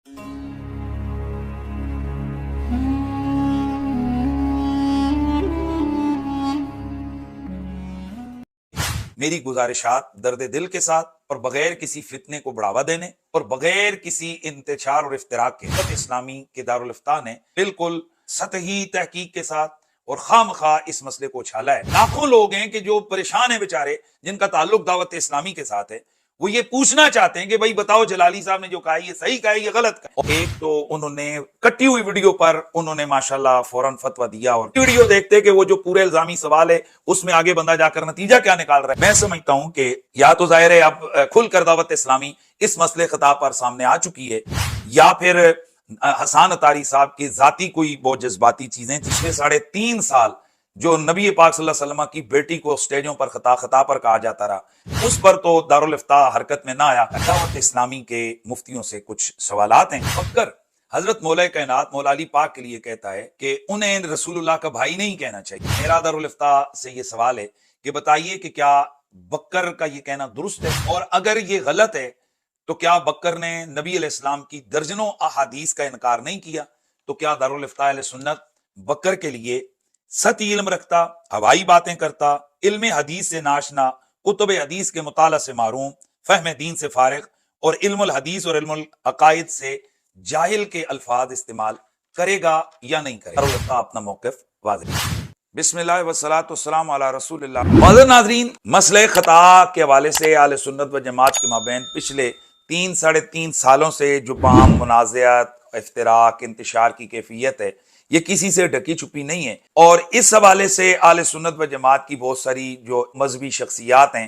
میری گزارشات درد دل کے ساتھ اور بغیر کسی فتنے کو بڑھاوا دینے اور بغیر کسی انتشار اور افتراق کے اسلامی کے دارالفتاح نے بالکل سطحی تحقیق کے ساتھ اور خام خواہ اس مسئلے کو اچھالا ہے۔ لاکھوں لوگ ہیں کہ جو پریشان ہیں بیچارے، جن کا تعلق دعوت اسلامی کے ساتھ ہے، وہ یہ پوچھنا چاہتے ہیں کہ بھائی بتاؤ جلالی صاحب نے جو کہا یہ صحیح کہا ہے یہ غلط کہا ہے۔ ایک تو انہوں نے کٹی ہوئی ویڈیو پر انہوں نے ماشاءاللہ فوراً فتویٰ دیا، اور ویڈیو دیکھتے کہ وہ جو پورے الزامی سوال ہے اس میں آگے بندہ جا کر نتیجہ کیا نکال رہا ہے۔ میں سمجھتا ہوں کہ یا تو ظاہر ہے اب کھل کر دعوت اسلامی اس مسئلے خطاب پر سامنے آ چکی ہے، یا پھر حسان اتاری صاحب کی ذاتی کوئی بہت جذباتی چیزیں پچھلے 3.5 سال جو نبی پاک صلی اللہ علیہ وسلم کی بیٹی کو سٹیجوں پر خطا پر کہا جاتا رہا، اس پر تو دارالفتاح حرکت میں نہ آیا۔ دعوت اسلامی کے مفتیوں سے کچھ سوالات ہیں۔ بکر حضرت مولا کائنات مولا علی پاک کے لیے کہتا ہے کہ انہیں رسول اللہ کا بھائی نہیں کہنا چاہیے۔ میرا دارالفتاح سے یہ سوال ہے کہ بتائیے کہ کیا بکر کا یہ کہنا درست ہے، اور اگر یہ غلط ہے تو کیا بکر نے نبی علیہ السلام کی درجنوں احادیث کا انکار نہیں کیا؟ تو کیا دارالفتاح اہل سنت بکر کے لیے سطحی علم رکھتا، ہوائی باتیں کرتا، علم حدیث سے ناشنا، کتب حدیث کے مطالعہ سے معروم، فہم دین سے فارغ اور علم الحدیث اور علم العقائد سے جاہل کے الفاظ استعمال کرے گا یا نہیں کرے گا؟ دارالفتاح اپنا موقف واضح۔ بسم اللہ والصلاۃ والسلام علی رسول اللہ۔ معزز ناظرین، مسئلہ خطا کے حوالے سے اہل سنت و جماعت کے مابین پچھلے 3-3.5 سالوں سے جو باہم منازعات، افتراق، انتشار کی کیفیت ہے، یہ کسی سے ڈھکی چھپی نہیں ہے، اور اس حوالے سے اہل سنت و جماعت کی بہت ساری جو مذہبی شخصیات ہیں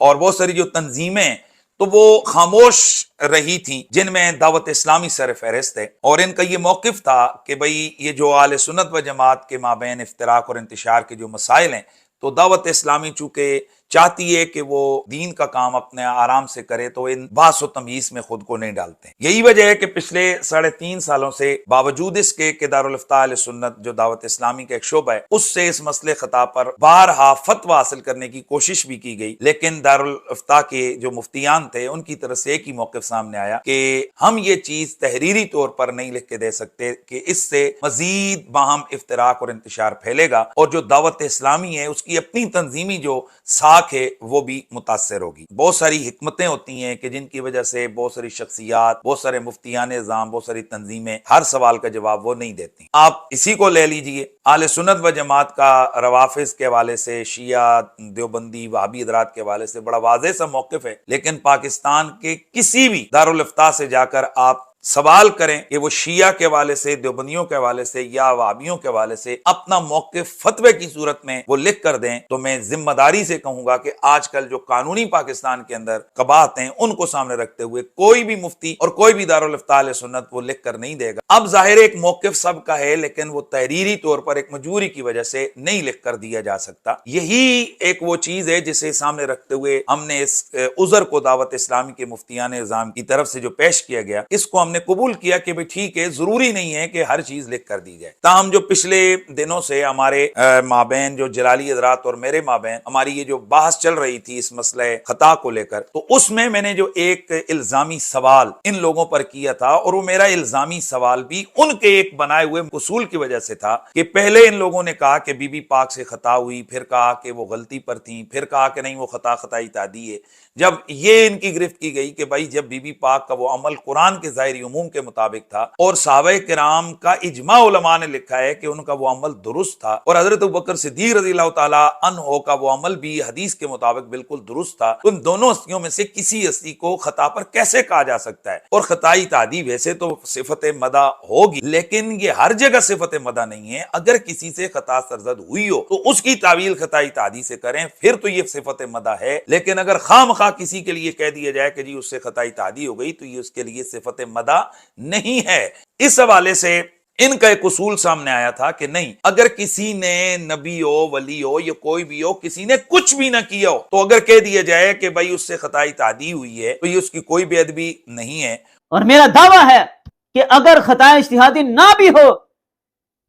اور بہت ساری جو تنظیمیں ہیں تو وہ خاموش رہی تھیں، جن میں دعوت اسلامی سر فہرست ہے، اور ان کا یہ موقف تھا کہ بھئی یہ جو اہل سنت و جماعت کے مابین افتراق اور انتشار کے جو مسائل ہیں تو دعوت اسلامی چونکہ چاہتی ہے کہ وہ دین کا کام اپنے آرام سے کرے تو ان بحث و تمیز میں خود کو نہیں ڈالتے ہیں۔ یہی وجہ ہے کہ پچھلے 3.5 سالوں سے باوجود اس کے کہ دارالفتاح اہل سنت جو دعوت اسلامی کا ایک شعبہ ہے اس سے اس مسئلے خطاب پر بارہا فتویٰ حاصل کرنے کی کوشش بھی کی گئی، لیکن دارالفتاح کے جو مفتیان تھے ان کی طرف سے ایک ہی موقف سامنے آیا کہ ہم یہ چیز تحریری طور پر نہیں لکھ کے دے سکتے کہ اس سے مزید باہم افتراق اور انتشار پھیلے گا، اور جو دعوت اسلامی ہے اس کی اپنی تنظیمی جو ساکھ ہے وہ بھی متاثر ہوگی۔ بہت ساری حکمتیں ہوتی ہیں کہ جن کی وجہ سے بہت ساری شخصیات، بہت سارے مفتیان نظام، بہت ساری تنظیمیں ہر سوال کا جواب وہ نہیں دیتی۔ آپ اسی کو لے لیجئے، اہل سنت و جماعت کا روافظ کے حوالے سے، شیعہ، دیوبندی، وہابی حضرات کے حوالے سے بڑا واضح سا موقف ہے، لیکن پاکستان کے کسی بھی دارالفتاح سے جا کر آپ سوال کریں کہ وہ شیعہ کے حوالے سے، دیوبندیوں کے حوالے سے یا وہابیوں کے حوالے سے اپنا موقف فتوے کی صورت میں وہ لکھ کر دیں تو میں ذمہ داری سے کہوں گا کہ آج کل جو قانونی پاکستان کے اندر قباحت ہیں ان کو سامنے رکھتے ہوئے کوئی بھی مفتی اور کوئی بھی دارالفتاح اہل سنت وہ لکھ کر نہیں دے گا۔ اب ظاہر ایک موقف سب کا ہے، لیکن وہ تحریری طور پر ایک مجبوری کی وجہ سے نہیں لکھ کر دیا جا سکتا۔ یہی ایک وہ چیز ہے جسے سامنے رکھتے ہوئے ہم نے اس عذر کو دعوت اسلامی کے مفتیان نظام کی طرف سے جو پیش کیا گیا اس کو ہم نے قبول کیا کہ بھئی ٹھیک ہے، ضروری نہیں ہے کہ ہر چیز لکھ کر دی جائے۔ تاہم جو پچھلے دنوں سے ہمارے مابین جو جلالی حضرات اور میرے مابین ہماری یہ جو بحث چل رہی تھی اس مسئلہ خطا کو لے کر، تو اس میں نے جو ایک الزامی سوال ان لوگوں پر کیا تھا، اور وہ میرا الزامی سوال بھی ان کے ایک بنائے ہوئے اصول کی وجہ سے تھا کہ پہلے ان لوگوں نے کہا کہ بی بی پاک سے خطا ہوئی، پھر کہا کہ وہ غلطی پر تھیں، پھر کہا کہ نہیں وہ خطائی تعدی ہے۔ جب یہ ان کی گرفت کی گئی کہ بھائی جب بی بی پاک کا وہ عمل قرآن کے ظاہری عموم کے مطابق تھا اور صحابہ کرام کا اجماع علماء نے لکھا ہے کہ ان کا وہ عمل درست تھا، اور حضرت ابوبکر صدیق رضی اللہ تعالی عنہ کا وہ عمل بھی حدیث کے مطابق بالکل درست تھا، تو ان دونوں ہستیوں میں سے کسی ہستی کو خطا پر کیسے کہا جا سکتا ہے؟ اور خطائی تعدی ویسے تو صفت مدح ہوگی، لیکن یہ ہر جگہ صفت مدح نہیں ہے۔ اگر کسی سے خطا سرزد ہوئی ہو تو اس کی تعویل خطائی تعدی سے کریں، پھر تو یہ صفت مدح ہے۔ لیکن اگر خام خواہ کسی کے لیے کہہ دیا جائے کہ جی اس سے خطائی تعدی ہو گئی تو یہ اس کے لیے صفت مدح نہیں ہے۔ اس حوالے سے ان کا ایک اصول سامنے آیا تھا کہ نہیں، اگر کسی نے نبی ہو، ولی ہو یا کوئی بھی ہو، کسی نے کچھ بھی نہ کیا ہو تو اگر کہہ دیا جائے کہ بھائی اس سے خطائی تعدی ہوئی ہے تو یہ اس کی کوئی بے ادبی نہیں ہے۔ اور میرا دعویٰ ہے کہ اگر خطا اجتہادی نہ بھی ہو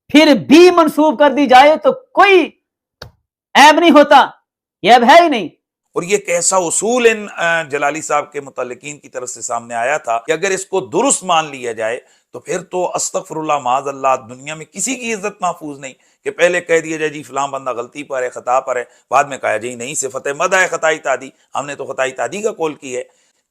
پھر بھی منسوب کر دی جائے تو کوئی عیب نہیں ہوتا، یہ عیب ہے ہی نہیں۔ اور یہ کیسا اصول ان جلالی صاحب کے متعلقین کی طرف سے سامنے آیا تھا کہ اگر اس کو درست مان لیا جائے تو پھر تو استغفر اللہ معاذ اللہ دنیا میں کسی کی عزت محفوظ نہیں، کہ پہلے کہہ دیا جائے جی فلاں بندہ غلطی پر ہے، خطا پر ہے، بعد میں کہا جی نہیں صفت مدح ہے خطائی تعدی، ہم نے تو خطائی تعدی کا قول کی ہے۔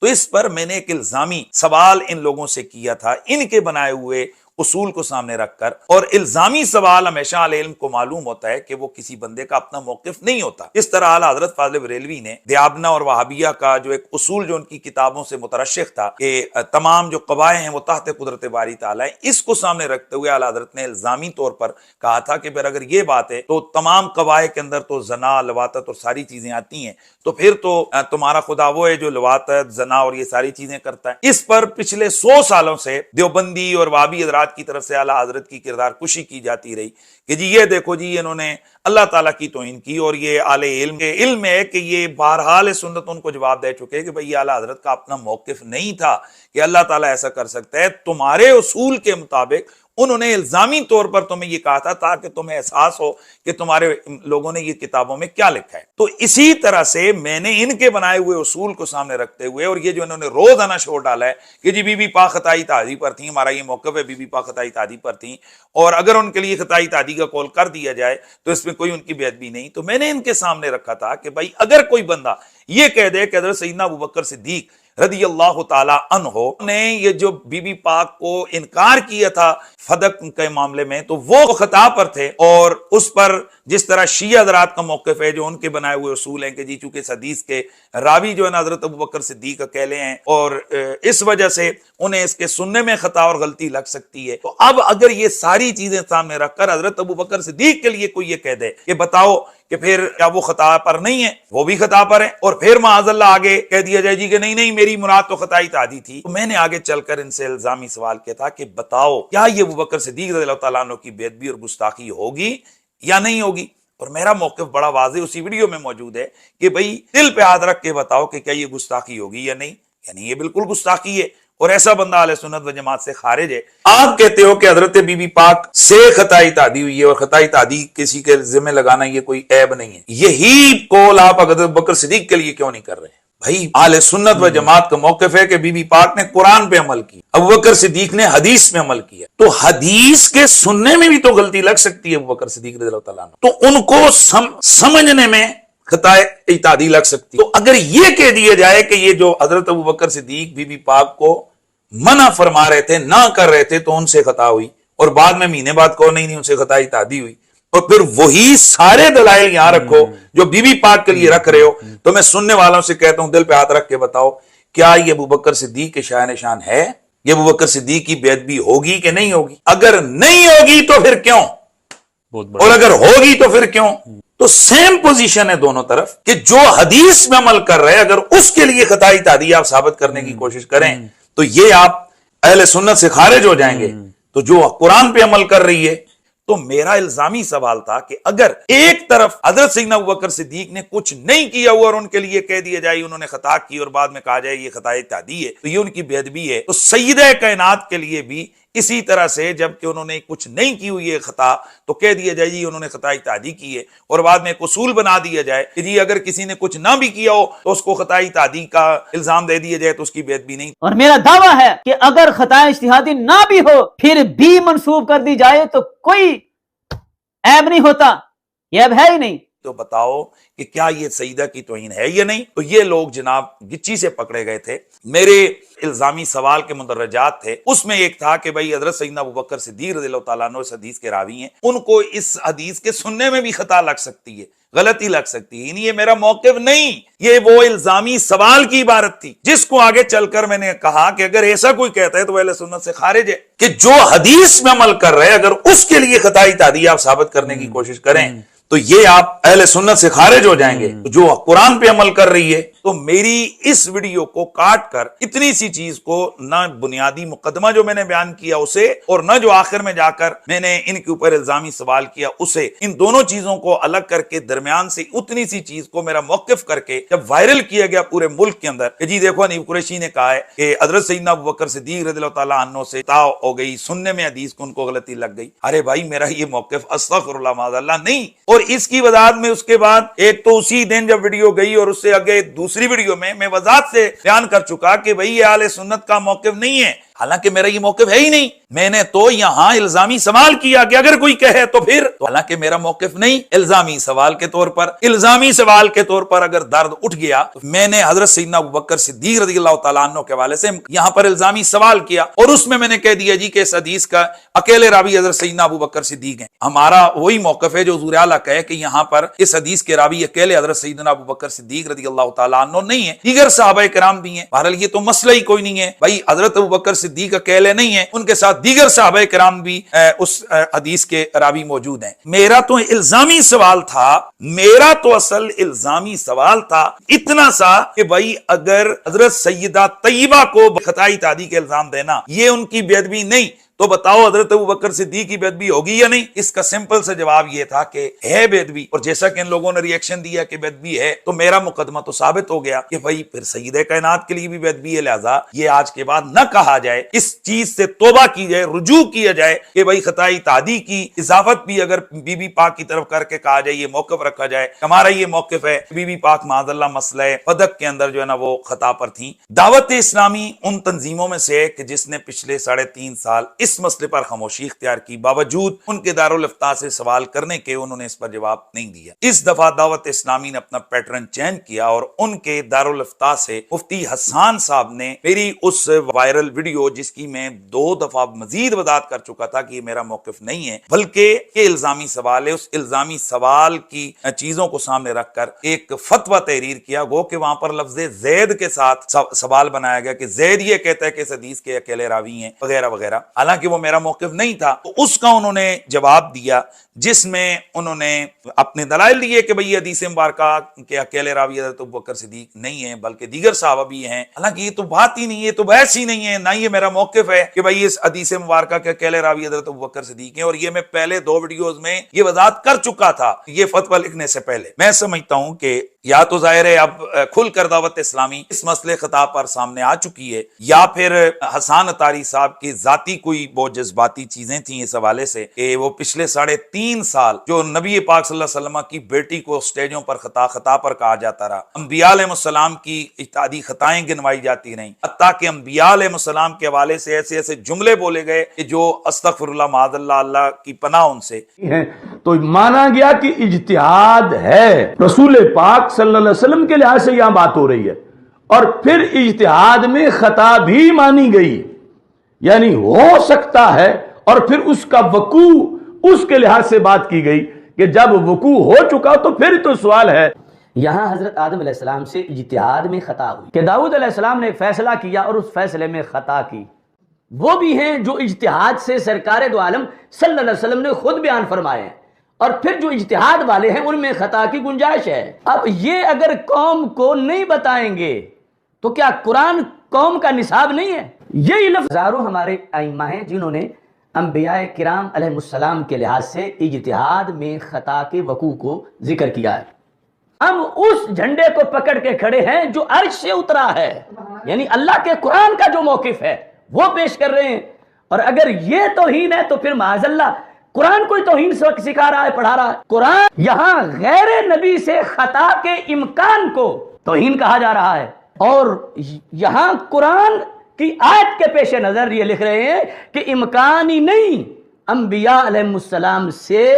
تو اس پر میں نے ایک الزامی سوال ان لوگوں سے کیا تھا، ان کے بنائے ہوئے اصول کو سامنے رکھ کر، اور الزامی سوال ہمیشہ اہل علم کو معلوم ہوتا ہے کہ وہ کسی بندے کا اپنا موقف نہیں ہوتا۔ اس طرح اعلیٰ حضرت فاضل بریلوی نے دیابنہ اور وہابیہ کا جو ایک اصول جو ان کی کتابوں سے مترشح تھا کہ تمام جو قبائح ہیں وہ تحت قدرت باری تعالیٰ ہیں، اس کو سامنے رکھتے ہوئے اعلیٰ حضرت نے الزامی طور پر کہا تھا کہ پھر اگر یہ بات ہے تو تمام قبائح کے اندر تو زنا، لواطت اور ساری چیزیں آتی ہیں، تو پھر تو تمہارا خدا وہ ہے جو لواطت، زنا اور یہ ساری چیزیں کرتا ہے۔ اس پر پچھلے 100 سالوں سے دیوبندی اور وہابی حضرات کی طرف سے اعلیٰ حضرت کی کردار کشی کی جاتی رہی کہ جی یہ دیکھو جی انہوں نے اللہ تعالیٰ کی توہین کی، اور یہ اہل علم کے علم ہے کہ یہ بہرحال سنت ان کو جواب دے چکے کہ بھئی اعلیٰ حضرت کا اپنا موقف نہیں تھا کہ اللہ تعالیٰ ایسا کر سکتا ہے، تمہارے اصول کے مطابق انہوں نے الزامی طور پر تمہیں یہ کہا تھا تاکہ تمہیں احساس ہو کہ تمہارے لوگوں نے یہ کتابوں میں کیا لکھا ہے۔ تو اسی طرح سے میں نے ان کے بنائے ہوئے اصول کو سامنے رکھتے ہوئے، اور یہ جو انہوں نے روزانہ شو ڈالا ہے کہ جی بی بی پاک خطائی تعدی پر تھیں، ہمارا یہ موقف ہے بی بی پاک خطائی تعدی پر تھیں، اور اگر ان کے لیے خطائی تعدی کا قول کر دیا جائے تو اس میں کوئی ان کی بے ادبی نہیں، تو میں نے ان کے سامنے رکھا تھا کہ بھائی اگر کوئی بندہ یہ کہہ دے کہ حضرت سیدنا ابوبکر صدیق رضی اللہ تعالی عنہ نے یہ جو بی بی پاک کو انکار کیا تھا فدق کے معاملے میں تو وہ خطا پر تھے، اور اس پر جس طرح شیعہ حضرات کا موقف ہے جو ان کے بنائے ہوئے اصول ہیں کہ جی چونکہ اس حدیث کے راوی جو ہے نا حضرت ابوبکر صدیق اکیلے ہیں اور اس وجہ سے انہیں اس کے سننے میں خطا اور غلطی لگ سکتی ہے، تو اب اگر یہ ساری چیزیں سامنے رکھ کر حضرت ابوبکر صدیق کے لیے کوئی یہ کہہ دے کہ بتاؤ کہ پھر کیا وہ خطا پر نہیں ہے، وہ بھی خطا پر ہے، اور پھر معاذ اللہ آگے کہہ دیا جائے جی کہ نہیں نہیں میری مراد تو خطائی تعدی تھی، تو میں نے آگے چل کر ان سے الزامی سوال کیا تھا کہ بتاؤ کیا یہ ابوبکر صدیق رضی اللہ تعالیٰ عنہ کی بے ادبی اور گستاخی ہوگی یا نہیں ہوگی؟ اور میرا موقف بڑا واضح اسی ویڈیو میں موجود ہے کہ بھئی دل پہ ہاتھ رکھ کے بتاؤ کہ کیا یہ گستاخی ہوگی یا نہیں، یعنی یہ بالکل گستاخی ہے، اور ایسا بندہ اہل سنت و جماعت سے خارج ہے۔ آپ کہتے ہو کہ حضرت بی بی پاک سے خطائی تعدی ہوئی ہے، اور خطائی تعدی کسی کے ذمہ لگانا یہ کوئی عیب نہیں ہے، یہی قول آپ حضرت ابوبکر صدیق کے لیے کیوں نہیں کر رہے؟ بھائی اہل سنت و جماعت کا موقف ہے کہ بی بی پاک نے قرآن پہ عمل کی، ابوبکر صدیق نے حدیث پہ عمل کیا، تو حدیث کے سننے میں بھی تو غلطی لگ سکتی ہے ابوبکر صدیق رضی اللہ تعالیٰ عنہ، تو ان کو سمجھنے میں خطائی تعدی لگ سکتی۔ تو اگر یہ کہہ دیا جائے کہ یہ جو حضرت ابوبکر صدیق بی بی پاک کو منع فرما رہے تھے، نہ کر رہے تھے، تو ان سے خطا ہوئی، اور بعد میں مہینے بعد کو نہیں ان سے خطائی تعدی ہوئی، اور پھر وہی سارے دلائل یہاں رکھو جو بی بی پاک کے لیے رکھ رہے ہو، تو میں سننے والوں سے کہتا ہوں دل پہ ہاتھ رکھ کے بتاؤ کیا یہ ابوبکر صدیق کے شایان شان ہے؟ یہ ابوبکر صدیق کی بے ادبی ہوگی کہ نہیں ہوگی؟ اگر نہیں ہوگی تو پھر کیوں، اور اگر ہوگی تو پھر کیوں؟ تو سیم پوزیشن ہے دونوں طرف کہ جو حدیث میں عمل کر رہے اگر اس کے لیے خطائی تعدی آپ ثابت کرنے کی کوشش کریں تو یہ آپ اہل سنت سے خارج ہو جائیں گے، تو جو قرآن پہ عمل کر رہی ہے۔ تو میرا الزامی سوال تھا کہ اگر ایک طرف حضرت سیدنا ابوبکر صدیق نے کچھ نہیں کیا ہوا اور ان کے لیے کہہ دیا جائے انہوں نے خطا کی اور بعد میں کہا جائے یہ خطائی تعدی ہے تو یہ ان کی بے ادبی ہے، تو سیدہ کائنات کے لیے بھی اسی طرح سے جب کہ انہوں نے کچھ نہیں کی ہوئی ہے خطا تو کہہ دیا جائے جی انہوں نے خطائی تعدی کی ہے، اور بعد میں ایک اصول بنا دیا جائے کہ جی اگر کسی نے کچھ نہ بھی کیا ہو تو اس کو خطائی تعدی کا الزام دے دیا جائے تو اس کی بے ادبی نہیں۔ اور میرا دعویٰ ہے کہ اگر خطا اجتہادی نہ بھی ہو پھر بھی منسوب کر دی جائے تو کوئی عیب نہیں ہوتا، یہ عیب ہے ہی نہیں۔ تو بتاؤ کہ کیا یہ سیدہ کی توہین ہے یا نہیں؟ تو یہ لوگ جناب گچی سے پکڑے گئے تھے۔ میرے الزامی سوال کے مندرجات تھے، اس میں ایک تھا کہ بھائی حضرت سیدنا ابوبکر صدیق رضی اللہ تعالیٰ عنہ اس حدیث کے راوی ہیں، ان کو اس حدیث کے سننے میں بھی خطا لگ سکتی ہے، غلطی لگ سکتی ہے، یعنی یہ میرا موقف نہیں، یہ وہ الزامی سوال کی عبارت تھی جس کو آگے چل کر میں نے کہا کہ اگر ایسا کوئی کہتا ہے تو اہل سنت سے خارج ہے، کہ جو حدیث میں عمل کر رہے اگر اس کے لیے خطائی تعدی آپ ثابت کرنے کی کوشش کریں تو یہ آپ اہل سنت سے خارج ہو جائیں گے، جو قرآن پہ عمل کر رہی ہے تو میری اس ویڈیو کو کاٹ کر اتنی سی چیز کو نہ بنیادی مقدمہ جو میں نے بیان کیا اسے اور نہ جو آخر میں جا کر میں نے ان کے اوپر الزامی سوال کیا اسے، ان دونوں چیزوں کو الگ کر کے درمیان سے اتنی سی چیز کو میرا موقف کر کے جب وائرل کیا گیا پورے ملک کے اندر کہ جی دیکھو حنیف قریشی نے کہا ہے کہ حضرت سیدنا ابوبکر صدیق رضی اللہ تعالیٰ عنہ سے تا ہو گئی، سننے میں حدیث کو ان کو غلطی لگ گئی. ارے بھائی میرا یہ موقف استغفر اللہ معاذ اللہ نہیں. اور اس کی وضاحت میں اس کے بعد ایک تو اسی دن جب ویڈیو گئی اور اس سے آگے دوسری ویڈیو میں وضاحت سے بیان کر چکا کہ بھئی یہ اہل سنت کا موقف نہیں ہے، حالانکہ میرا یہ موقف ہے ہی نہیں. میں نے تو یہاں الزامی سوال کیا کہ اگر کوئی کہے تو پھر، تو حالانکہ میرا موقف نہیں. الزامی سوال کے طور پر اگر درد اٹھ گیا تو میں نے حضرت سیدنا ابوبکر صدیق رضی اللہ تعالیٰ عنہ کے حوالے سے یہاں پر الزامی سوال کیا اور اس میں نے کہہ دیا جی کہ اس حدیث کا اکیلے راوی حضرت سیدنا ابوبکر صدیق ہیں. ہمارا وہی موقف ہے جو حضور اعلیٰ کہے کہ یہاں پر اس حدیث کے راوی اکیلے حضرت سیدنا ابوبکر صدیق رضی اللہ تعالیٰ عنہ نہیں ہیں، دیگر صحابہ کرام بھی ہیں. بہرحال یہ تو مسئلہ ہی کوئی نہیں ہے بھائی، حضرت ابوبکر صدیق اکیلے نہیں ہیں، ان کے ساتھ دیگر صحابہ کرام بھی اس حدیث کے راوی موجود ہیں. میرا تو الزامی سوال تھا، میرا تو اصل الزامی سوال تھا اتنا سا کہ بھائی اگر حضرت سیدہ طیبہ کو خطائی تعدی کے الزام دینا یہ ان کی بے ادبی نہیں تو بتاؤ حضرت ابوبکر صدیق کی بے ادبی ہوگی یا نہیں؟ اس کا سمپل سے جواب یہ تھا کہ ہے بے ادبی، اور جیسا کہ ان لوگوں نے ریئیکشن دیا کہ بے ادبی ہے تو میرا مقدمہ تو ثابت ہو گیا کہ بھائی پھر سید کائنات کے لیے بھی بے ادبی ہے. لہذا یہ آج کے بعد نہ کہا جائے، اس چیز سے توبہ کی جائے، رجوع کیا جائے کہ بھائی خطائی تعدی کی اضافت بھی اگر بی بی پاک کی طرف کر کے کہا جائے، یہ موقف رکھا جائے. ہمارا یہ موقف ہے بی بی پاک معاذ اللہ مسئلہ فدق کے اندر جو ہے نا وہ خطا پر تھیں. دعوت اسلامی ان تنظیموں میں سے کہ جس نے پچھلے 3.5 سال اس مسئلے پر خاموشی اختیار کی، باوجود ان کے دارالفتاء سے سوال کرنے کے انہوں نے اس پر جواب نہیں دیا. اس دفعہ دعوت اسلامی نے اپنا پیٹرن چینج کیا اور ان کے دارالفتاء سے مفتی حسان صاحب نے میری اس وائرل ویڈیو جس کی میں 2 دفعہ مزید وضاحت کر چکا تھا کہ یہ میرا موقف نہیں ہے بلکہ یہ الزامی سوال ہے، اس الزامی سوال کی چیزوں کو سامنے رکھ کر ایک فتویٰ تحریر کیا. گو کہ وہاں پر لفظ زید کے ساتھ سوال بنایا گیا کہ زید یہ کہتا ہے کہ اس حدیث کے اکیلے راوی ہیں وغیرہ وغیرہ، حالانکہ وہ میرا موقف نہیں تھا. تو اس کا انہوں نے جواب دیا جس میں انہوں نے اپنے دلائل دیے کہ بھئی حدیث مبارکہ کے اکیلے راوی حضرت ابوبکر صدیق نہیں ہیں بلکہ دیگر صحابہ بھی ہیں. حالانکہ یہ تو بات ہی نہیں ہے، یہ تو بحث ہی نہیں ہے، نہ یہ میرا موقف ہے کہ بھئی اس حدیث مبارکہ کے اکیلے راوی حضرت ابوبکر صدیق ہیں. اور یہ میں پہلے 2 ویڈیوز میں یہ وضاحت کر چکا تھا یہ فتویٰ لکھنے سے پہلے. میں سمجھتا ہوں کہ یا تو ظاہر ہے اب کھل کر دعوت اسلامی اس مسئلے خطاب پر سامنے آ چکی ہے، یا پھر حسان عطاری صاحب کی ذاتی کوئی بہت جذباتی چیزیں تھیں اس حوالے سے کہ وہ پچھلے 3.5 سال جو نبی پاک صلی اللہ علیہ وسلم کی بیٹی کو اسٹیجوں پر خطا پر کہا جاتا رہا، انبیاء علیہ السلام کی اجتہادی خطائیں گنوائی جاتی رہیں، حتیٰ کہ انبیاء علیہ السلام کے حوالے سے ایسے جملے بولے گئے کہ جو استغفر اللہ معاذ اللہ، اللہ کی پناہ ان سے. تو مانا گیا کہ اجتہاد ہے، رسول پاک صلی اللہ علیہ وسلم کے لحاظ سے یہاں بات ہو رہی ہے، اور پھر اجتہاد میں خطا بھی مانی گئی، یعنی ہو سکتا ہے، اور پھر اس کا وقوع اس کے لحاظ سے بات کی گئی کہ جب وقوع ہو چکا تو پھر تو سوال ہے. یہاں حضرت آدم علیہ السلام سے اجتہاد میں خطا ہوئی کہ داؤد علیہ السلام نے ایک فیصلہ کیا اور اس فیصلے میں خطا کی. وہ بھی ہیں جو اجتہاد سے سرکار دو عالم صلی اللہ علیہ وسلم نے خود بیان فرمائے ہیں، اور پھر جو اجتہاد والے ہیں ان میں خطا کی گنجائش ہے. اب یہ اگر قوم کو نہیں بتائیں گے تو کیا قرآن قوم کا نصاب نہیں ہے؟ یہی لفظ ہزاروں ہمارے ائمہ ہیں جنہوں نے انبیاء کرام علیہ السلام کے لحاظ سے اجتہاد میں خطا کے وقوع کو ذکر کیا ہے. ہم اس جھنڈے کو پکڑ کے کھڑے ہیں جو عرش سے اترا ہے، یعنی اللہ کے قرآن کا جو موقف ہے وہ پیش کر رہے ہیں. اور اگر یہ توہین ہے تو پھر معاذ اللہ قرآن کوئی توہین سکھا رہا ہے، پڑھا رہا ہے. قرآن یہاں غیر نبی سے خطا کے امکان کو توہین کہا جا رہا ہے، اور یہاں قرآن کی آیت کے پیش نظر یہ لکھ رہے ہیں کہ امکان ہی نہیں، انبیاء علیہ السلام سے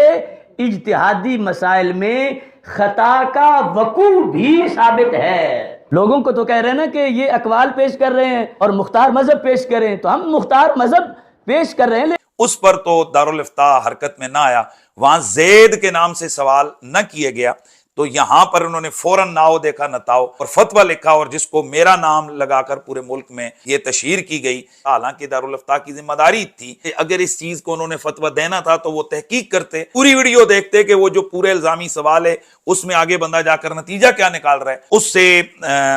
اجتہادی مسائل میں خطا کا وقوع بھی ثابت ہے. لوگوں کو تو کہہ رہے ہیں نا کہ یہ اقوال پیش کر رہے ہیں اور مختار مذہب پیش کر رہے ہیں، تو ہم مختار مذہب پیش کر رہے ہیں. اس پر تو دارالفتاء حرکت میں نہ آیا، وہاں زید کے نام سے سوال نہ کیا گیا. تو یہاں پر انہوں نے فوراً ناؤ دیکھا نتاؤ اور فتویٰ لکھا، اور جس کو میرا نام لگا کر پورے ملک میں یہ تشہیر کی گئی۔ حالانکہ دارالافتاء کی ذمہ داری تھی کہ اگر اس چیز کو انہوں نے فتویٰ دینا تھا تو وہ تحقیق کرتے، پوری ویڈیو دیکھتے کہ وہ جو پورے الزامی سوال ہے اس میں آگے بندہ جا کر نتیجہ کیا نکال رہا ہے، اس سے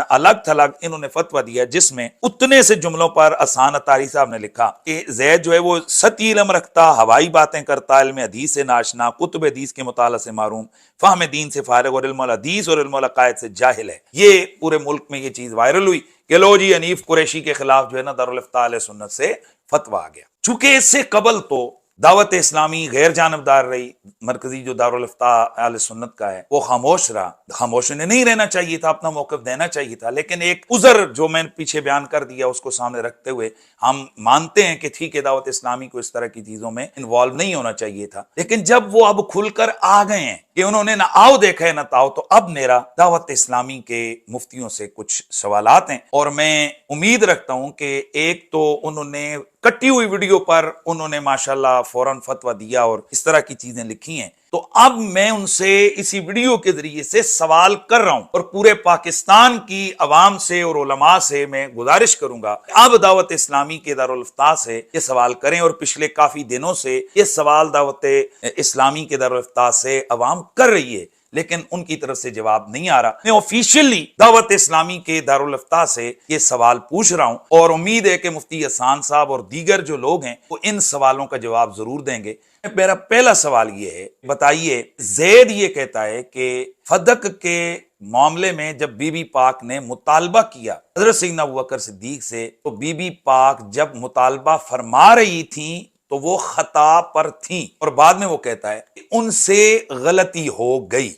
الگ تھلگ انہوں نے فتویٰ دیا، جس میں اتنے سے جملوں پر احسان اتاری صاحب نے لکھا کہ زید جو ہے وہ سطحی علم رکھتا، ہوائی باتیں کرتا، علم حدیث سے ناشنا، کتب حدیث کے مطالعہ سے معروم، فہم دین سے فارغ اور علم الحدیث اور علم العقائد سے جاہل ہے۔ یہ پورے ملک میں یہ چیز وائرل ہوئی کہ لو جی حنیف قریشی کے خلاف جو ہے نا دارالافتاء اہل سنت سے فتویٰ آ گیا۔ چونکہ اس سے قبل تو دعوت اسلامی غیر جانبدار رہی، مرکزی جو دارالافتاء اہل سنت کا ہے وہ خاموش رہا، خاموش انہیں نہیں رہنا چاہیے تھا، اپنا موقف دینا چاہیے تھا، لیکن ایک عذر جو میں نے پیچھے بیان کر دیا اس کو سامنے رکھتے ہوئے ہم مانتے ہیں کہ ٹھیک ہے دعوت اسلامی کو اس طرح کی چیزوں میں انوالو نہیں ہونا چاہیے تھا، لیکن جب وہ اب کھل کر آ گئے ہیں کہ انہوں نے نہ آؤ دیکھا ہے نہ تاؤ، تو اب میرا دعوت اسلامی کے مفتیوں سے کچھ سوالات ہیں، اور میں امید رکھتا ہوں کہ ایک تو انہوں نے کٹی ہوئی ویڈیو پر انہوں نے ماشاءاللہ فوراً فتویٰ دیا اور اس طرح کی چیزیں لکھی ہیں، تو اب میں ان سے اسی ویڈیو کے ذریعے سے سوال کر رہا ہوں اور پورے پاکستان کی عوام سے اور علماء سے میں گزارش کروں گا اب دعوت اسلامی کے دارالافتاء سے یہ سوال کریں، اور پچھلے کافی دنوں سے یہ سوال دعوت اسلامی کے دارالافتاء سے عوام کر رہی ہے، لیکن ان کی طرف سے جواب نہیں آ رہا۔ میں آفیشیلی دعوت اسلامی کے دارالافتاء سے یہ سوال پوچھ رہا ہوں، اور امید ہے کہ مفتی احسان صاحب اور دیگر جو لوگ ہیں وہ ان سوالوں کا جواب ضرور دیں گے۔ میرا پہلا سوال یہ ہے، بتائیے زید یہ کہتا ہے کہ فدق کے معاملے میں جب بی بی پاک نے مطالبہ کیا حضرت سیدنا ابوبکر صدیق سے، تو بی بی پاک جب مطالبہ فرما رہی تھیں تو وہ خطا پر تھیں، اور بعد میں وہ کہتا ہے کہ ان سے غلطی ہو گئی۔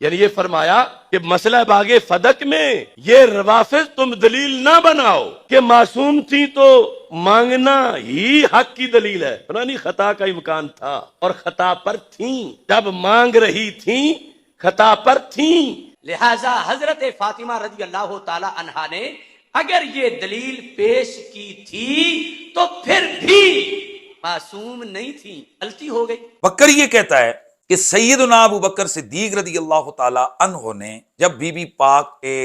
یعنی یہ فرمایا کہ مسئلہ باغ فدق میں یہ روافظ تم دلیل نہ بناؤ کہ معصوم تھی تو مانگنا ہی حق کی دلیل ہے، پرانی خطا کا امکان تھا اور خطا پر تھیں، جب مانگ رہی تھیں خطا پر تھیں۔ لہذا حضرت فاطمہ رضی اللہ تعالی عنہا نے اگر یہ دلیل پیش کی تھی تو پھر بھی معصوم نہیں تھی، غلطی ہو گئی۔ بکر یہ کہتا ہے کہ سیدنا ابوبکر صدیق رضی اللہ تعالی عنہ نے جب بی بی پاک کے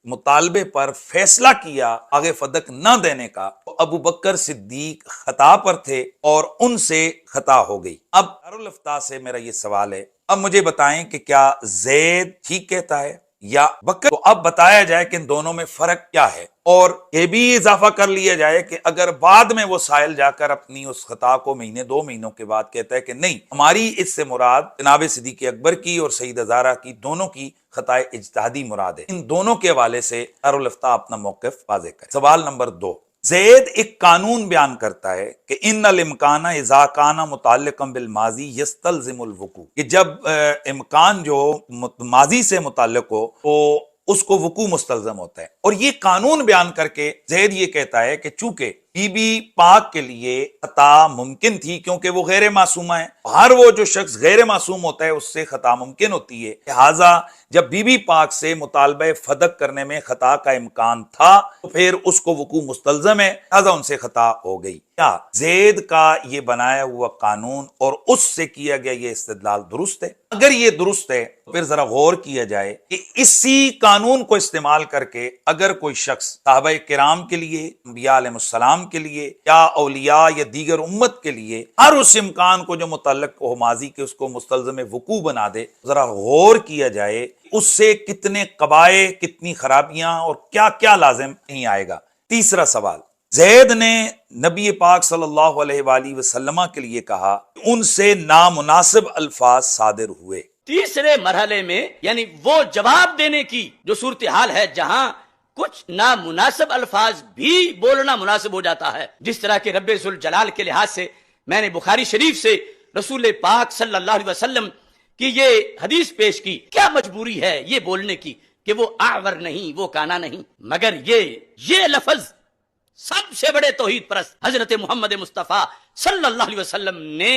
مطالبے پر فیصلہ کیا آگے فدق نہ دینے کا، تو ابوبکر صدیق خطا پر تھے اور ان سے خطا ہو گئی۔ اب دارالافتاء سے میرا یہ سوال ہے، اب مجھے بتائیں کہ کیا زید ٹھیک کہتا ہے یا بکر؟ تو اب بتایا جائے کہ ان دونوں میں فرق کیا ہے، اور یہ بھی اضافہ کر لیا جائے کہ اگر بعد میں وہ سائل جا کر اپنی اس خطا کو مہینے دو مہینوں کے بعد کہتا ہے کہ نہیں ہماری اس سے مراد جناب صدیق اکبر کی اور سیدہ زہرا کی دونوں کی خطا اجتہادی مراد ہے، ان دونوں کے حوالے سے دارالافتاء اپنا موقف واضح کرے۔ سوال نمبر 2، زید ایک قانون بیان کرتا ہے کہ ان الامکان اذا کان متعلقا بالماضی یستلزم الوقوع، کہ جب امکان جو ماضی سے متعلق ہو تو اس کو وقوع مستلزم ہوتا ہے، اور یہ قانون بیان کر کے زید یہ کہتا ہے کہ چونکہ بی بی پاک کے لیے خطا ممکن تھی کیونکہ وہ غیر معصومہ ہے، ہر وہ جو شخص غیر معصوم ہوتا ہے اس سے خطا ممکن ہوتی ہے، لہٰذا جب بی بی پاک سے مطالبہ فدق کرنے میں خطا کا امکان تھا تو پھر اس کو وقوع مستلزم ہے، لہٰذا ان سے خطا ہو گئی۔ کیا زید کا یہ بنایا ہوا قانون اور اس سے کیا گیا یہ استدلال درست ہے؟ اگر یہ درست ہے تو پھر ذرا غور کیا جائے کہ اسی قانون کو استعمال کر کے اگر کوئی شخص صحابہ کرام کے لیے، انبیاء علیہ السلام کے لیے یا اولیاء یا دیگر امت کے لیے ہر اس امکان کو جو متعلق ہو ماضی کے اس کو مستلزم وقوع بنا دے، ذرا غور کیا جائے اس سے کتنے قبائے، کتنی خرابیاں اور کیا کیا لازم نہیں آئے گا۔ تیسرا سوال، زید نے نبی پاک صلی اللہ علیہ وآلہ وسلم کے لیے کہا ان سے نامناسب الفاظ صادر ہوئے۔ تیسرے مرحلے میں یعنی وہ جواب دینے کی جو صورتحال ہے جہاں کچھ نامناسب الفاظ بھی بولنا مناسب ہو جاتا ہے، جس طرح کہ رب ذوالجلال کے لحاظ سے میں نے بخاری شریف سے رسول پاک صلی اللہ علیہ وسلم کی یہ حدیث پیش کی، کیا مجبوری ہے یہ بولنے کی کہ وہ اعور نہیں، وہ کانا نہیں، مگر یہ لفظ سب سے بڑے توحید پرست حضرت محمد مصطفیٰ صلی اللہ علیہ وسلم نے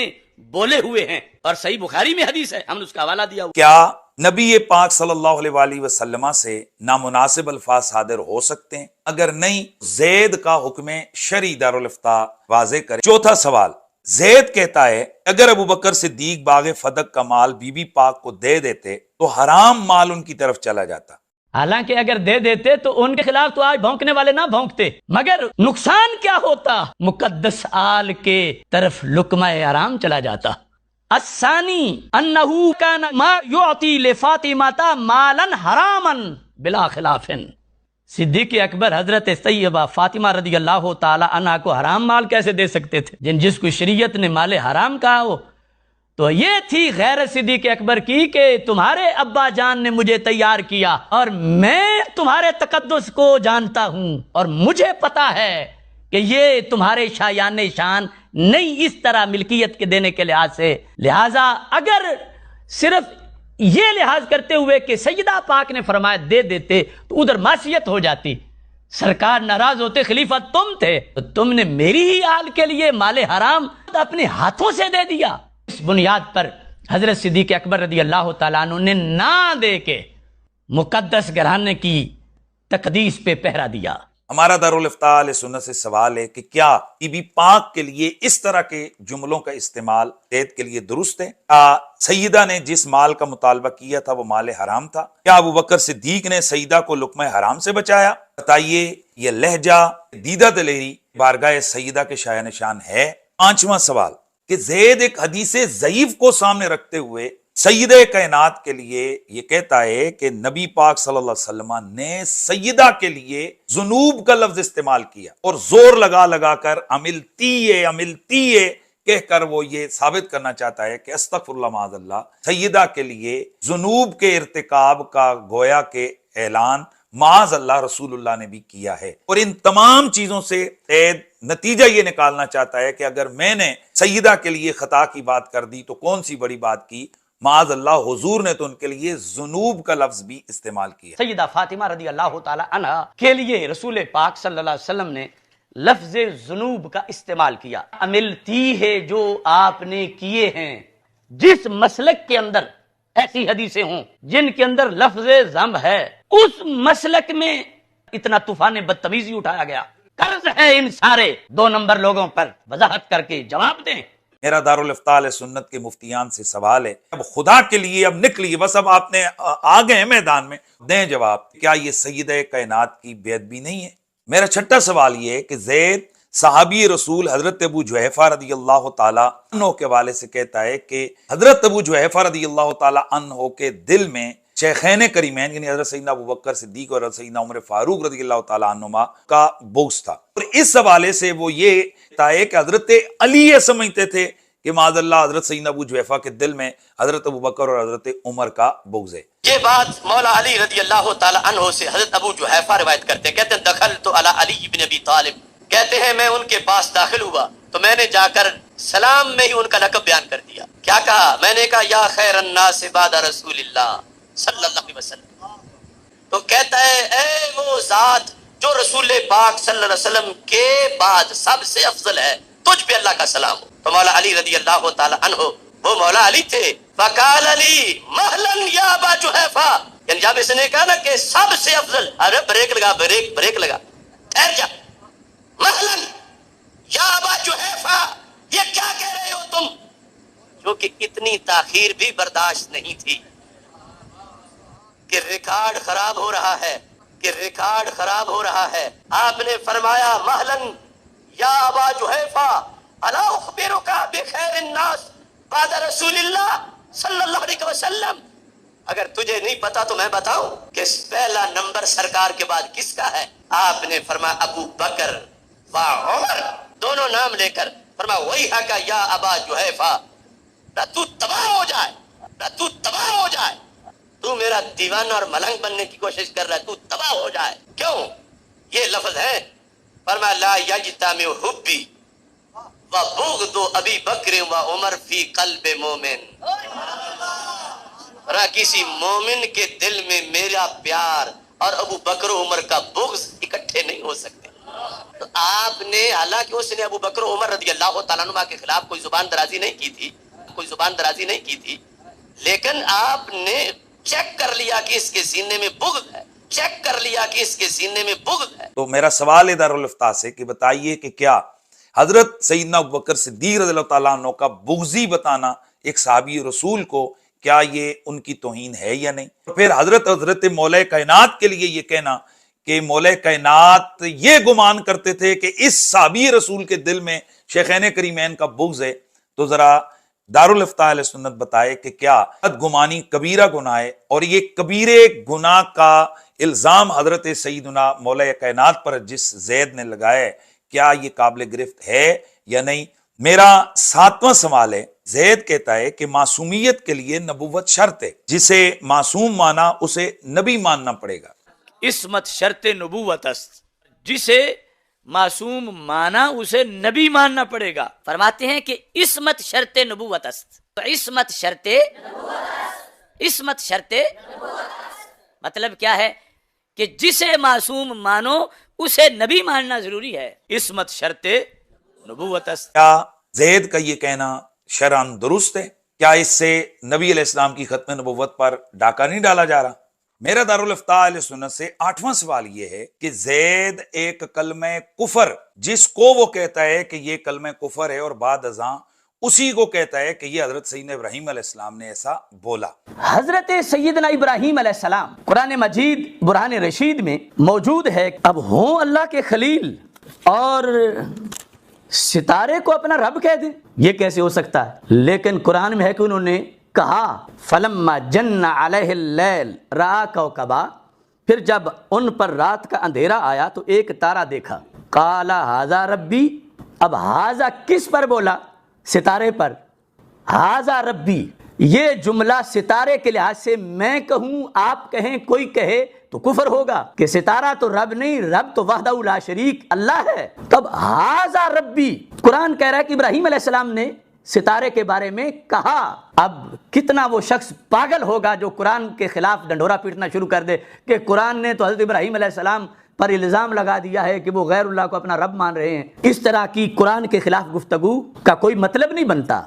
بولے ہوئے ہیں، اور صحیح بخاری میں حدیث ہے، ہم نے اس کا حوالہ دیا۔ کیا نبی پاک صلی اللہ علیہ وآلہ وسلم سے نامناسب الفاظ صادر ہو سکتے ہیں؟ اگر نہیں، زید کا حکم شرعی دارالافتاء واضح کرے۔ چوتھا سوال، زید کہتا ہے اگر ابو بکر صدیق باغ فدق کا مال بی بی پاک کو دے دیتے تو حرام مال ان کی طرف چلا جاتا. حالانکہ اگر دے دیتے تو ان کے خلاف تو آج بھونکنے والے نہ بھونکتے، مگر نقصان کیا ہوتا؟ مقدس آل کے طرف لقمہ حرام چلا جاتا. الثانی انہو کان ما یعطی لفاطمہ مالا حراما بلا خلاف. صدیق اکبر حضرت طیبہ فاطمہ رضی اللہ تعالی عنہ کو حرام مال کیسے دے سکتے تھے؟ جس کو شریعت نے مال حرام کہا ہو. تو یہ تھی غیرت صدیق اکبر کی کہ تمہارے ابا جان نے مجھے تیار کیا اور میں تمہارے تقدس کو جانتا ہوں اور مجھے پتا ہے کہ یہ تمہارے شایان شان نہیں اس طرح ملکیت کے دینے کے لحاظ سے. لہٰذا اگر صرف یہ لحاظ کرتے ہوئے کہ سیدہ پاک نے فرمایا دے دیتے تو ادھر معصیت ہو جاتی. سرکار ناراض ہوتے، خلیفہ تم تھے تو تم نے میری ہی آل کے لیے مال حرام اپنے ہاتھوں سے دے دیا. اس بنیاد پر حضرت صدیق اکبر رضی اللہ تعالیٰ عنہ نے نہ دے کے مقدس گھرانے کی تقدیس پہ پہرا دیا. ہمارا دارالفتاء اہل سنت سے سوال ہے کہ کیا بی بی پاک کے لیے اس طرح کے جملوں کا استعمال زید کے لیے درست ہے؟ سیدہ نے جس مال کا مطالبہ کیا تھا وہ مال حرام تھا؟ کیا ابو بکر صدیق نے سیدہ کو لقمہ حرام سے بچایا؟ بتائیے یہ لہجہ دیدہ دلیری بارگاہ سیدہ کے شایان نشان ہے؟ پانچواں سوال کہ زید ایک حدیث ضعیف کو سامنے رکھتے ہوئے سیدہ کائنات کے لیے یہ کہتا ہے کہ نبی پاک صلی اللہ علیہ وسلم نے سیدہ کے لیے ذنوب کا لفظ استعمال کیا اور زور لگا لگا کر عملتی ہے کہہ کر وہ یہ ثابت کرنا چاہتا ہے کہ استغفر اللہ معاذ اللہ، سیدہ کے لیے ذنوب کے ارتکاب کا گویا کہ اعلان معاذ اللہ رسول اللہ نے بھی کیا ہے. اور ان تمام چیزوں سے نتیجہ یہ نکالنا چاہتا ہے کہ اگر میں نے سیدہ کے لیے خطا کی بات کر دی تو کون سی بڑی بات کی، معاذ اللہ حضور نے تو ان کے لیے ذنوب کا لفظ بھی استعمال کیا. سیدہ فاطمہ رضی اللہ تعالی عنہ کے لیے رسول پاک صلی اللہ علیہ وسلم نے لفظ ذنوب کا استعمال کیا. عملتی ہے جو آپ نے کیے ہیں. جس مسلک کے اندر ایسی حدیثیں ہوں جن کے اندر لفظ ذم ہے، اس مسلک میں اتنا طوفان بدتمیزی اٹھایا گیا. قرض ہے ان سارے 2 نمبر لوگوں پر، وضاحت کر کے جواب دیں. میرا دارالفتاء اہل سنت کے مفتیان سے سوال ہے، اب خدا کے لیے اب نکلیے، بس اب آپ نے آ گئے میدان میں، دیں جواب. کیا یہ سیدہ کائنات کی بے ادبی نہیں ہے؟ میرا چھٹا سوال یہ ہے کہ زید صحابی رسول حضرت ابو جحیفہ رضی اللہ تعالیٰ عنہ کے والے سے کہتا ہے کہ حضرت ابو جحیفہ رضی اللہ تعالیٰ عنہ کے دل میں شیخین کریمین یعنی حضرت سیدنا ابو بکر صدیق اور حضرت سیدنا عمر فاروق رضی اللہ تعالیٰ عنہما کا بغض تھا. اور اس حوالے سے وہ یہ کہتا ہے کہ حضرت علی یہ سمجھتے تھے کہ معاذ اللہ حضرت سیدنا ابو جحیفہ کے دل میں حضرت ابو بکر اور حضرت عمر کا بغض ہے. یہ بات مولا علی رضی اللہ تعالی عنہ سے حضرت ابو جحیفہ روایت کرتے ہیں. کہتے ہیں دخلت علی علی بن ابی طالب، کہتے ہیں میں ان کے پاس داخل ہوا تو میں نے جا کر سلام میں ہی ان کا لقب بیان کر دیا. کیا کہا؟ میں نے کہا یا خیر الناس بعد رسول اللہ صلی اللہ علیہ وسلم. تو کہتا ہے اے وہ ذات جو رسول پاک صلی اللہ علیہ وسلم کے بعد سب سے افضل ہے، تجھ پہ اللہ کا سلام ہو. تو مولا علی رضی اللہ تعالی عنہ وہ مولا علی تھے. فقال علی مہلا یا ابا جحیفہ، یعنی جب اس نے کہا نا کہ سب سے افضل، ارے بریک لگا، بریک لگا، ٹھہر جا. مہلا یا ابا جحیفہ، یہ کیا کہہ رہے ہو تم؟ جو کہ اتنی تاخیر بھی برداشت نہیں تھی کہ ریکارڈ خراب ہو رہا ہے، آپ نے فرمایا مہلا یا ابا جحیفہ الا اخبرک بخیر الناس بعد رسول اللہ صلی اللہ علیہ وسلم. اگر تجھے نہیں پتا تو میں بتاؤں کہ پہلا نمبر سرکار کے بعد کس کا ہے؟ آپ نے فرمایا ابو بکر و عمر، دونوں نام لے کر فرمایا ویحک یا ابا جحیفہ، نہ تو تباہ ہو جائے، تو میرا دیوانہ اور ملنگ بننے کی کوشش کر رہا ہے، تو تباہ ہو جائے. کیوں؟ یہ لفظ ہے، فرمایا لا یجتمع حبی وبغض ابی بکر و عمر فی قلب مومن. کسی مومن کے دل میں میرا پیار اور ابو بکر و عمر کا بغض اکٹھے نہیں ہو سکتے. تو آپ نے، حالانکہ اس نے ابو بکر و عمر رضی اللہ تعالیٰ عنہ کے خلاف کوئی زبان درازی نہیں کی تھی، لیکن آپ نے چیک کر لیا کہ اس کے سینے میں بغض ہے. تو میرا سوال ہے دارالفتاء سے کہ بتائیے کہ کیا حضرت سیدنا ابوبکر صدیق رضی اللہ تعالیٰ عنہ کا بغضی بتانا ایک صحابی رسول کو، کیا یہ ان کی توہین ہے یا نہیں؟ پھر حضرت مولا کائنات کے لیے یہ کہنا کہ مولا کائنات یہ گمان کرتے تھے کہ اس صحابی رسول کے دل میں شیخین کریمین کا بغض ہے، تو ذرا دارالافتاء اہل سنت بتائے کہ کیا بدگمانی کبیرہ گناہ ہے، اور یہ کبیرے گناہ کا الزام حضرت سیدنا مولا کائنات پر جس زید نے لگایا ہے، کیا یہ قابل گرفت ہے یا نہیں؟ میرا 7واں سوال ہے، زید کہتا ہے کہ معصومیت کے لیے نبوت شرط ہے، جسے معصوم مانا اسے نبی ماننا پڑے گا۔ عصمت شرط نبوت است، جسے معصوم مانا اسے نبی ماننا پڑے گا۔ فرماتے ہیں کہ عصمت شرط نبوت است، تو عصمت شرط مطلب کیا ہے کہ جسے معصوم مانو اسے نبی ماننا ضروری ہے، عصمت شرط نبوت است۔ کیا زید کا یہ کہنا شرعاً درست ہے؟ کیا اس سے نبی علیہ السلام کی ختم نبوت پر ڈاکہ نہیں ڈالا جا رہا؟ میرا دارالافتاء اہل سنت سے 8واں سوال یہ ہے کہ زید ایک کلمہ کفر جس کو وہ کہتا ہے کہ یہ کلمہ کفر ہے اور بعد ازاں اسی کو کہتا ہے کہ یہ حضرت سیدنا ابراہیم علیہ السلام نے ایسا بولا۔ حضرت سیدنا ابراہیم علیہ السلام قرآن مجید برہان رشید میں موجود ہے، اب ہوں اللہ کے خلیل اور ستارے کو اپنا رب کہہ دیں، یہ کیسے ہو سکتا ہے؟ لیکن قرآن میں ہے کہ انہوں نے کہا فلما جن علیہ اللیل رأى کوکبا، پھر جب ان پر رات کا اندھیرا آیا تو ایک تارا دیکھا، قال ھذا ربی، اب ھذا کس پر بولا؟ ستارے پر، ھذا ربی، یہ جملہ ستارے کے لحاظ سے میں کہوں آپ کہیں کوئی کہے تو کفر ہوگا کہ ستارہ تو رب نہیں، رب تو وحدہ لا شریک اللہ ہے۔ تب ھذا ربی، قرآن کہہ رہا ہے کہ ابراہیم علیہ السلام نے ستارے کے بارے میں کہا۔ اب کتنا وہ شخص پاگل ہوگا جو قرآن کے خلاف ڈنڈورا پیٹنا شروع کر دے کہ قرآن نے تو حضرت ابراہیم علیہ السلام پر الزام لگا دیا ہے کہ وہ غیر اللہ کو اپنا رب مان رہے ہیں۔ اس طرح کی قرآن کے خلاف گفتگو کا کوئی مطلب نہیں بنتا،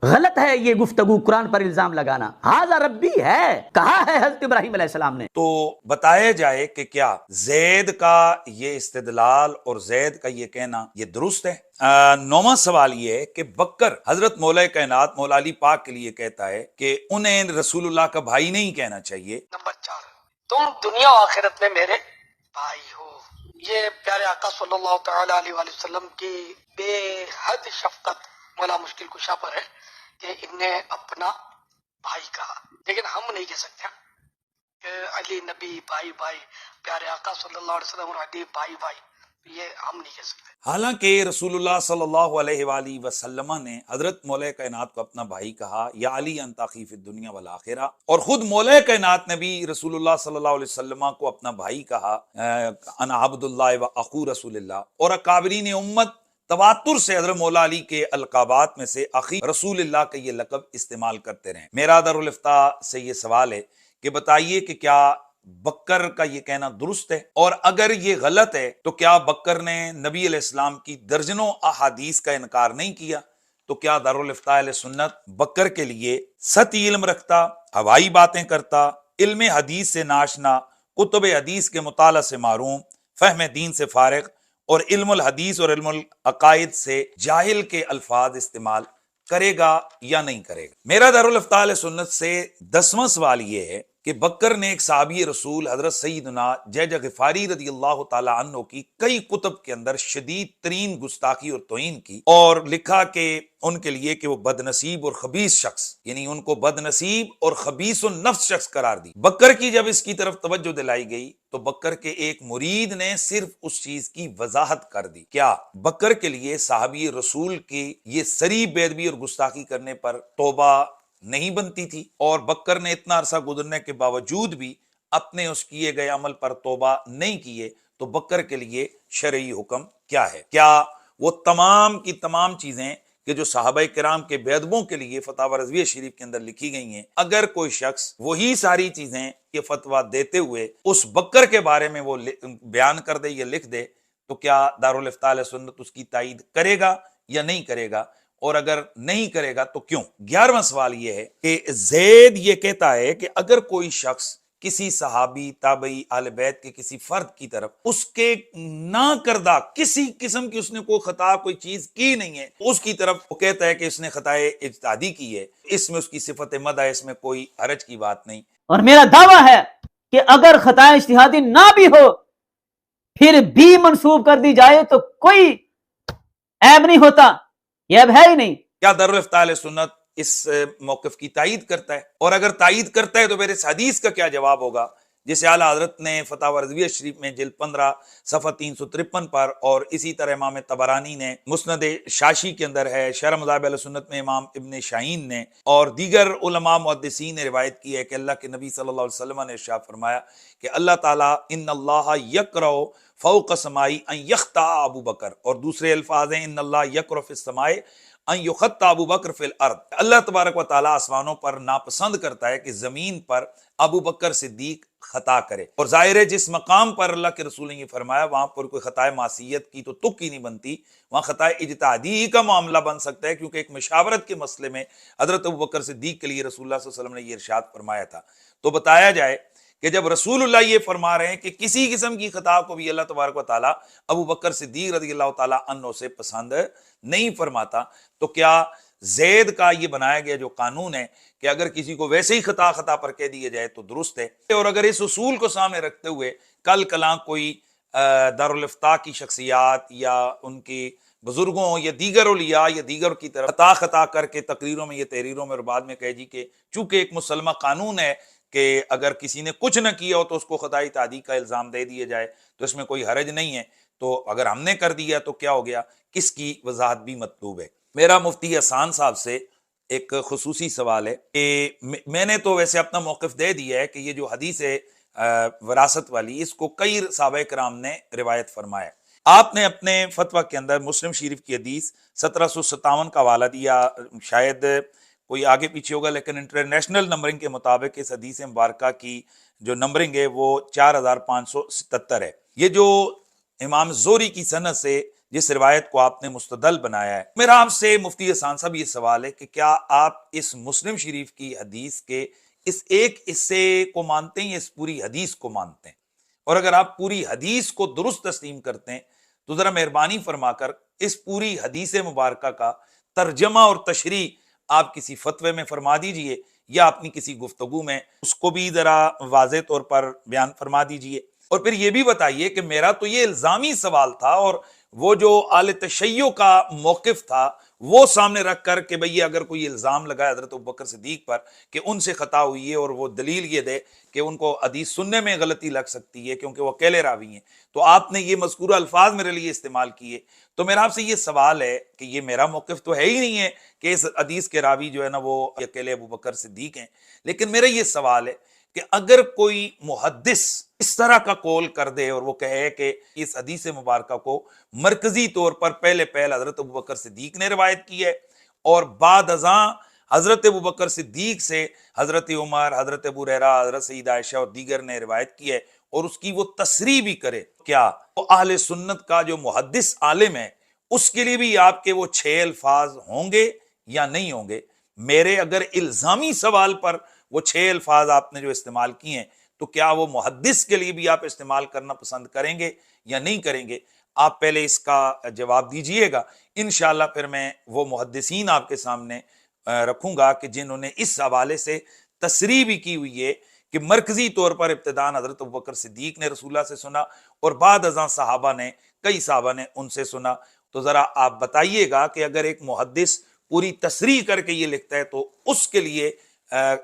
غلط ہے یہ گفتگو قرآن پر الزام لگانا۔ ھذا ربی ہے، کہا ہے حضرت ابراہیم علیہ السلام نے۔ تو بتایا جائے کہ کیا زید کا یہ استدلال اور زید کا یہ کہنا یہ درست ہے؟ 9واں سوال یہ ہے کہ بکر حضرت مولا کائنات مولا علی پاک کے لیے کہتا ہے کہ انہیں رسول اللہ کا بھائی نہیں کہنا چاہیے۔ نمبر 4، تم دنیا و آخرت میں میرے بھائی ہو۔ یہ پیارے آقا صلی اللہ تعالی علیہ وآلہ وسلم کی بے حد شفقت مولا مشکل کشا پر ہے کہ انہیں اپنا بھائی کہا، لیکن ہم نہیں کہہ سکتے کہ علی نبی بھائی بھائی، پیارے آقا صلی اللہ علیہ وسلم اور علی بھائی بھائی، یہ ہم نہیں کہہ سکتے۔ حالانکہ رسول اللہ صلی اللہ علیہ وآلہ وسلم نے حضرت مولا کائنات کو اپنا بھائی کہا، یا علی انت اخی فی الدنیا والآخرہ، اور خود مولا کائنات نے بھی رسول اللہ صلی اللہ علیہ وسلم کو اپنا بھائی کہا، انا عبد اللہ و اخو رسول اللہ، اور اکابرین امت تواتر سے حضرت مولا علی کے القابات میں سے اخی رسول اللہ کا یہ لقب استعمال کرتے رہے۔ میرا دارالافتاء سے یہ سوال ہے کہ بتائیے کہ کیا بکر کا یہ کہنا درست ہے، اور اگر یہ غلط ہے تو کیا بکر نے نبی علیہ السلام کی درجنوں احادیث کا انکار نہیں کیا؟ تو کیا دارالافتاء اہل سنت بکر کے لیے سطحی علم رکھتا، ہوائی باتیں کرتا، علم حدیث سے ناشنا، کتب حدیث کے مطالعہ سے معروم، فہم دین سے فارغ اور علم الحدیث اور علم العقائد سے جاہل کے الفاظ استعمال کرے گا یا نہیں کرے گا؟ میرا دارالافتاء اہل سنت سے 10واں سوال یہ ہے کہ بکر نے ایک صحابی رسول حضرت سیدنا جیجہ غفاری رضی اللہ تعالی عنہ کی کئی کتب کے اندر شدید ترین گستاخی اور توہین کی، اور لکھا کہ ان کے لیے کہ وہ بد نصیب اور خبیث شخص، یعنی ان کو بد نصیب اور خبیث النفس شخص قرار دی۔ بکر کی جب اس کی طرف توجہ دلائی گئی تو بکر کے ایک مرید نے صرف اس چیز کی وضاحت کر دی۔ کیا بکر کے لیے صحابی رسول کی یہ سری بے ادبی اور گستاخی کرنے پر توبہ نہیں بنتی تھی؟ اور بکر نے اتنا عرصہ گزرنے کے باوجود بھی اپنے اس کیے گئے عمل پر توبہ نہیں کیے، تو بکر کے لیے شرعی حکم کیا ہے؟ کیا وہ تمام کی تمام چیزیں کہ جو صحابہ کرام کے بے ادبوں کے لیے فتاوی رضویہ شریف کے اندر لکھی گئی ہیں، اگر کوئی شخص وہی ساری چیزیں یہ فتویٰ دیتے ہوئے اس بکر کے بارے میں وہ بیان کر دے یا لکھ دے، تو کیا دارالافتاء اہل سنت اس کی تائید کرے گا یا نہیں کرے گا؟ اور اگر نہیں کرے گا تو کیوں؟ 11واں سوال یہ ہے کہ زید یہ کہتا ہے کہ اگر کوئی شخص کسی صحابی تابعی اہل بیت کے کسی فرد کی طرف اس کے نہ کردہ کسی قسم کی اس نے کوئی خطا کوئی چیز کی نہیں ہے، اس کی طرف وہ کہتا ہے کہ اس نے خطائے اجتہادی کی ہے، اس میں اس کی صفت مدح ہے، اس میں کوئی حرج کی بات نہیں۔ اور میرا دعویٰ ہے کہ اگر خطا اجتہادی نہ بھی ہو پھر بھی منسوب کر دی جائے تو کوئی عیب نہیں ہوتا، یہ عیب ہے ہی نہیں۔ کیا دارالافتاء اہل سنت اس موقف کی تائید کرتا ہے؟ اور اگر تائید کرتا ہے تو پھر اس حدیث کا کیا جواب ہوگا جسے اعلیٰ حضرت نے فتاوی رضویہ شریف میں جلد 15 صفحہ 353 پر، اور اسی طرح امام طبرانی نے مسند شاشی کے اندر ہے، شرح مذاہب اہل سنت میں امام ابن شاہین نے اور دیگر علماء محدثین نے روایت کی ہے کہ اللہ کے نبی صلی اللہ علیہ وسلم نے ارشاد فرمایا کہ اللہ تعالیٰ ان اللہ یکرہ فوق سمائی ان یخطا ابو بکر، اور دوسرے الفاظ ہیں ان اللہ یکرہ فی السماء ان یخطا ابو بکر فی الارض، اللہ تبارک و تعالیٰ آسمانوں پر ناپسند کرتا ہے کہ زمین پر ابو بکر صدیق خطا کرے، اور ظاہر ہے جس مقام پر اللہ کے رسول نے یہ فرمایا وہاں پر کوئی خطائے معصیت کی تو تک ہی نہیں بنتی، وہاں خطائے اجتہادی ہی کا معاملہ بن سکتا ہے، کیونکہ ایک مشاورت کے مسئلے میں حضرت ابو بکر صدیق کے لیے رسول اللہ صلی اللہ علیہ وسلم نے یہ ارشاد فرمایا تھا۔ تو بتایا جائے کہ جب رسول اللہ یہ فرما رہے ہیں کہ کسی قسم کی خطا کو بھی اللہ تبارک و تعالیٰ ابو بکر صدیق رضی اللہ تعالیٰ عنہ سے پسند نہیں فرماتا، تو کیا زید کا یہ بنایا گیا جو قانون ہے کہ اگر کسی کو ویسے ہی خطا پر کہہ دیا جائے تو درست ہے؟ اور اگر اس اصول کو سامنے رکھتے ہوئے کل کلاں کوئی دارالافتاء کی شخصیات یا ان کی بزرگوں یا دیگر اولیاء یا دیگر کی طرف خطا کر کے تقریروں میں یا تحریروں میں اور بعد میں کہے جی کہ چونکہ ایک مسلمہ قانون ہے کہ اگر کسی نے کچھ نہ کیا ہو تو اس کو خطائی تعدی کا الزام دے دیا جائے تو اس میں کوئی حرج نہیں ہے، تو اگر ہم نے کر دیا تو کیا ہو گیا، کس کی وضاحت بھی مطلوب ہے۔ میرا مفتی احسان صاحب سے ایک خصوصی سوال ہے کہ میں نے تو ویسے اپنا موقف دے دیا ہے کہ یہ جو حدیث ہے وراثت والی، اس کو کئی صحابہ کرام نے روایت فرمایا۔ آپ نے اپنے فتویٰ کے اندر مسلم شریف کی حدیث 1757 کا حوالہ دیا، شاید کوئی آگے پیچھے ہوگا لیکن انٹرنیشنل نمبرنگ کے مطابق اس حدیث مبارکہ کی جو نمبرنگ ہے وہ 4577 ہے۔ یہ جو امام زہری کی سند سے جس روایت کو آپ نے مستدل بنایا ہے، میرا آپ سے مفتی احسان صاحب یہ سوال ہے کہ کیا آپ اس مسلم شریف کی حدیث کے اس ایک حصے کو مانتے ہیں یا اس پوری حدیث کو مانتے ہیں؟ اور اگر آپ پوری حدیث کو درست تسلیم کرتے ہیں تو ذرا مہربانی فرما کر اس پوری حدیث مبارکہ کا ترجمہ اور تشریح آپ کسی فتوے میں فرما دیجئے یا اپنی کسی گفتگو میں اس کو بھی ذرا واضح طور پر بیان فرما دیجئے۔ اور پھر یہ بھی بتائیے کہ میرا تو یہ الزامی سوال تھا، اور وہ جو اہل تشیع کا موقف تھا وہ سامنے رکھ کر کہ بھئی اگر کوئی الزام لگا حضرت ابوبکر صدیق پر کہ ان سے خطا ہوئی ہے اور وہ دلیل یہ دے کہ ان کو حدیث سننے میں غلطی لگ سکتی ہے کیونکہ وہ اکیلے راوی ہیں، تو آپ نے یہ مذکورہ الفاظ میرے لیے استعمال کیے، تو میرا آپ سے یہ سوال ہے کہ یہ میرا موقف تو ہے ہی نہیں ہے کہ اس حدیث کے راوی جو ہے نا وہ اکیلے ابوبکر صدیق ہیں، لیکن میرا یہ سوال ہے کہ اگر کوئی محدث اس طرح کا قول کر دے اور وہ کہے کہ اس حدیث مبارکہ کو مرکزی طور پر پہلے حضرت ابوبکر صدیق نے روایت کی ہے اور بعد ازاں حضرت ابوبکر صدیق سے حضرت عمر، حضرت ابو ہریرہ، حضرت سیدہ عائشہ اور دیگر نے روایت کی ہے اور اس کی وہ تصریح بھی کرے، کیا وہ اہل سنت کا جو محدث عالم ہے اس کے لیے بھی آپ کے وہ 6 الفاظ ہوں گے یا نہیں ہوں گے؟ میرے اگر الزامی سوال پر وہ 6 الفاظ آپ نے جو استعمال کیے ہیں تو کیا وہ محدث کے لیے بھی آپ استعمال کرنا پسند کریں گے یا نہیں کریں گے؟ آپ پہلے اس کا جواب دیجئے گا، انشاءاللہ پھر میں وہ محدثین آپ کے سامنے رکھوں گا کہ جنہوں نے اس حوالے سے تصریح بھی کی ہوئی ہے کہ مرکزی طور پر ابتداءً حضرت ابوبکر صدیق نے رسول اللہ سے سنا اور بعد ازاں کئی صحابہ نے ان سے سنا۔ تو ذرا آپ بتائیے گا کہ اگر ایک محدث پوری تصریح کر کے یہ لکھتا ہے تو اس کے لیے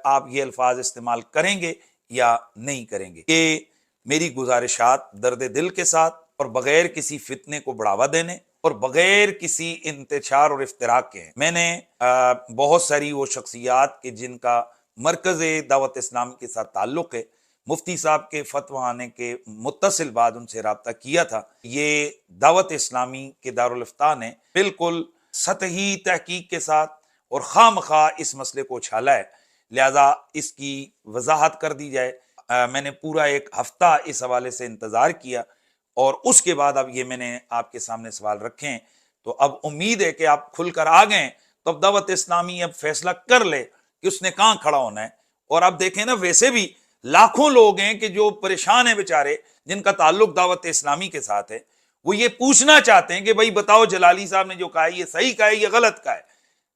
آپ یہ الفاظ استعمال کریں گے یا نہیں کریں گے؟ کہ میری گزارشات درد دل کے ساتھ اور بغیر کسی فتنے کو بڑھاوا دینے اور بغیر کسی انتشار اور افتراق کے ہیں۔ میں نے بہت ساری وہ شخصیات کے جن کا مرکز دعوت اسلام کے ساتھ تعلق ہے، مفتی صاحب کے فتویٰ آنے کے متصل بعد ان سے رابطہ کیا تھا۔ یہ دعوت اسلامی کے دارالافتاء نے بالکل سطحی تحقیق کے ساتھ اور خواہ مخواہ اس مسئلے کو اچھالا ہے، لہذا اس کی وضاحت کر دی جائے۔ میں نے پورا 1 ہفتہ اس حوالے سے انتظار کیا اور اس کے بعد اب یہ میں نے آپ کے سامنے سوال رکھے ہیں، تو اب امید ہے کہ آپ کھل کر آ گئے، تو اب دعوت اسلامی اب فیصلہ کر لے کہ اس نے کہاں کھڑا ہونا ہے۔ اور اب دیکھیں نا، ویسے بھی لاکھوں لوگ ہیں کہ جو پریشان ہیں بیچارے، جن کا تعلق دعوت اسلامی کے ساتھ ہے، وہ یہ پوچھنا چاہتے ہیں کہ بھائی بتاؤ جلالی صاحب نے جو کہا ہے یہ صحیح کہا ہے یہ غلط کہا ہے،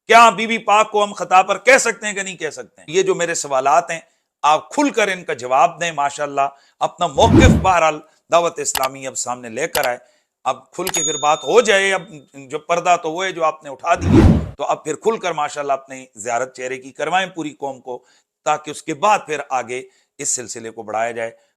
کیا بی بی پاک کو ہم خطا پر کہہ سکتے ہیں کہ نہیں کہہ سکتے ہیں؟ یہ جو میرے سوالات ہیں آپ کھل کر ان کا جواب دیں، ماشاءاللہ اپنا موقف بہرحال دعوت اسلامی اب سامنے لے کر آئے، اب کھل کے پھر بات ہو جائے، اب جو پردہ تو وہ ہے جو آپ نے اٹھا دی ہے، تو اب پھر کھل کر ماشاءاللہ اپنی زیارت چہرے کی کروائیں پوری قوم کو، تاکہ اس کے بعد پھر آگے اس سلسلے کو بڑھایا جائے۔